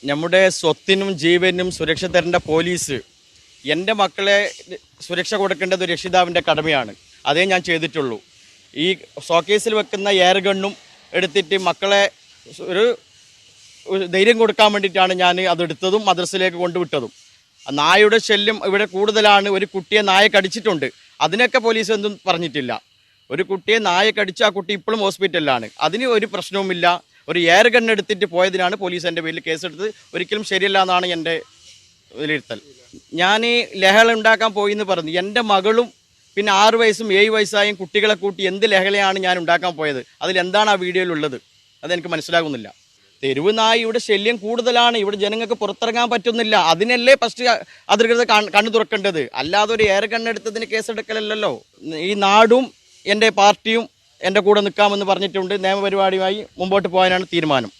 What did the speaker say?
നമ്മുടെ സ്വത്തിനും ജീവനും സുരക്ഷ തരേണ്ട പോലീസ് എൻ്റെ മക്കളെ സുരക്ഷ കൊടുക്കേണ്ടത് രക്ഷിതാവിൻ്റെ കടമയാണ്. അതേ ഞാൻ ചെയ്തിട്ടുള്ളൂ. ഈ ഷോക്കേസിൽ വെക്കുന്ന എയർ ഗണ്ണും എടുത്തിട്ട് മക്കളെ ഒരു ധൈര്യം കൊടുക്കാൻ വേണ്ടിയിട്ടാണ് ഞാൻ അതെടുത്തതും മദ്രസയിലേക്ക് കൊണ്ടുവിട്ടതും. നായയുടെ ശല്യം ഇവിടെ കൂടുതലാണ്. ഒരു കുട്ടിയെ നായ കടിച്ചിട്ടുണ്ട്, അതിനൊക്കെ പോലീസ് ഒന്നും പറഞ്ഞിട്ടില്ല. ഒരു കുട്ടിയെ നായ കടിച്ച് ആ കുട്ടി ഇപ്പോഴും ഹോസ്പിറ്റലിലാണ്, അതിന് ഒരു പ്രശ്നവുമില്ല. ഒരു എയർ ഗണ്ണ് എടുത്തിട്ട് പോയതിനാണ് പോലീസ് എൻ്റെ പേരിൽ കേസെടുത്തത്. ഒരിക്കലും ശരിയല്ല എന്നാണ് എൻ്റെ വിലയിരുത്തൽ. ഞാൻ ലഹള ഉണ്ടാക്കാൻ പോയി എന്ന് പറഞ്ഞു. എൻ്റെ മകളും പിന്നെ 6 വയസ്സും 7 വയസ്സായും കുട്ടികളെ കൂട്ടി എന്ത് ലഹളയാണ് ഞാൻ ഉണ്ടാക്കാൻ പോയത്? അതിലെന്താണ് ആ വീഡിയോയിലുള്ളത്? അതെനിക്ക് മനസ്സിലാകുന്നില്ല. തെരുവ് നായയുടെ ശല്യം കൂടുതലാണ്. ഇവിടെ ജനങ്ങൾക്ക് പുറത്തിറങ്ങാൻ പറ്റുന്നില്ല. അതിനല്ലേ ഫസ്റ്റ് അധികൃതർ കണ്ണു തുറക്കേണ്ടത്, അല്ലാതെ ഒരു എയർ ഗണ്ണെടുത്തതിന് കേസെടുക്കലല്ലോ. ഈ നാടും എൻ്റെ പാർട്ടിയും എൻ്റെ കൂടെ നിൽക്കാമെന്ന് പറഞ്ഞിട്ടുണ്ട്. നിയമപരിപാടിയുമായി മുമ്പോട്ട് പോകാനാണ് തീരുമാനം.